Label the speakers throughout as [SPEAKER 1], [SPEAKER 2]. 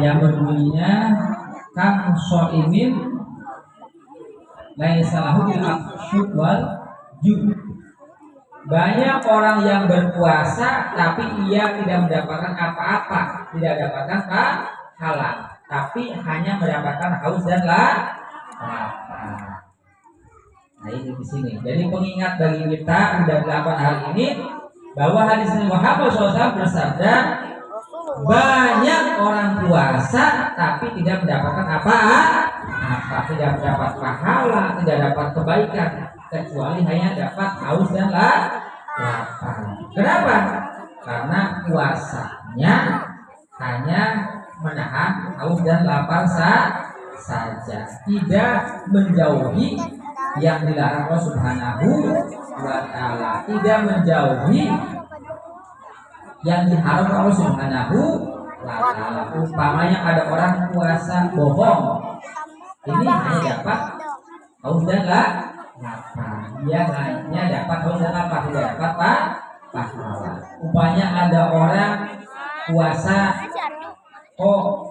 [SPEAKER 1] yang berbunyinya kam shaimin laisa lahu illa wal ju'. Banyak orang yang berpuasa tapi ia tidak mendapatkan apa-apa, tidak mendapatkan pahala, tapi hanya mendapatkan haus dan lapar. Nah ini di sini. Jadi pengingat bagi kita udah 8 hal ini bahwa hadis Nabi Muhammad SAW bersabda, banyak orang puasa tapi tidak mendapatkan apa-apa, tidak mendapat pahala, tidak dapat kebaikan, kecuali hanya dapat haus dan lapar. Kenapa? Karena puasanya hanya menahan haus dan lapar saja, tidak menjauhi yang dilarang Allah Subhanahu wa ta'ala, tidak menjauhi yang diharamkan Allah Subhanahu wa ta'ala. Umpamanya ada orang puasa bohong, ini hanya dapat haus dan lapar, dia hanya dapat haus dan lapar, tidak dapat pahala. Umpamanya ada orang puasa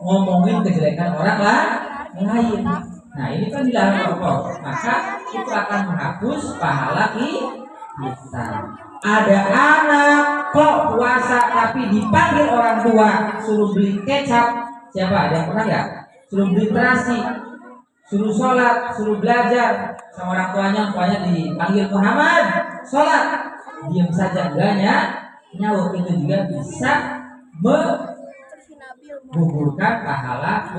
[SPEAKER 1] ngomongin kejelekan orang lain, nah ini kan dilarang Allah, maka itu akan menghapus pahala kita. Ada anak kok puasa tapi dipanggil orang tua suruh beli kecap, siapa ada yang pernah nggak? Suruh beli terasi, suruh sholat, suruh belajar sama orang tuanya dipanggil Muhammad sholat, diam saja enggaknya nyawa, itu juga bisa menggugurkan pahala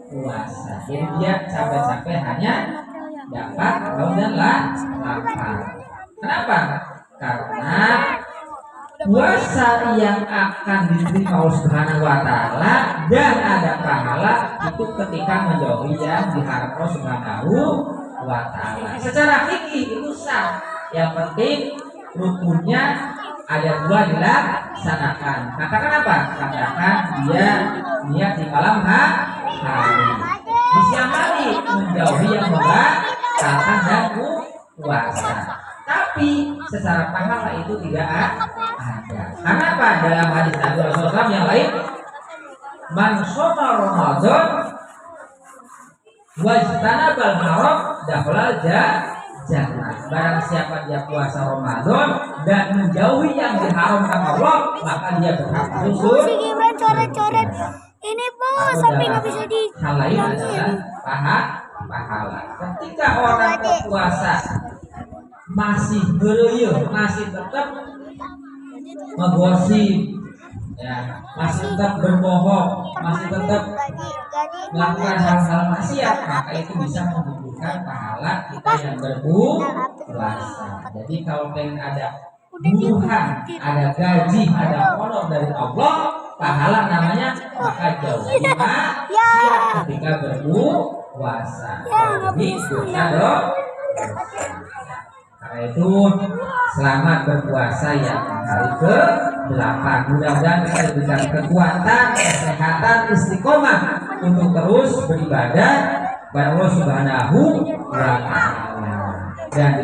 [SPEAKER 1] puasa. Jadi dia capek-capek hanya dapat haus dan lapar. Kenapa? Karena puasa yang akan diterima Allah Subhanahu wa ta'ala dan ada pahala itu ketika menjauhi yang diharapkan Allah Subhanahu wa ta'ala. Secara fikih itu sah. Yang penting rukunnya ada 2 dilaksanakan. Katakan apa? Katakan dia niat di malam hari, di siang hari menjauhi yang membatalkan dan puasa. Tapi secara pahala itu tidak ada. Karena apa? Dalam hadis Nabi Rasulullah yang lain, man shoma Ramadan wajtanabal haram dakhala jannah. Barang siapa dia puasa Ramadan dan menjauhi yang diharamkan Allah, maka dia berhak masuk surga.
[SPEAKER 2] Ini bos, sampai nggak bisa di.
[SPEAKER 1] Hal lain adalah pahala. Ketika orang berpuasa masih beruyuh, masih tetap menggosip, ya, masih tetap berbohong, masih tetap melakukan hal-hal maksiat, maka itu bisa menggugurkan pahala kita yang berpuasa. Jadi kalau pengen ada buruhan, ada gaji, ada honor dari Allah, pahala namanya, maka jauhi maksiat ketika berpuasa. Jadi dosa dong. Karena itu selamat berpuasa ya hari ke-8. Mudah-mudahan kita diberikan kekuatan, kesehatan, istiqomah untuk terus beribadah kepada Allah Subhanahu wa ta'ala. Dan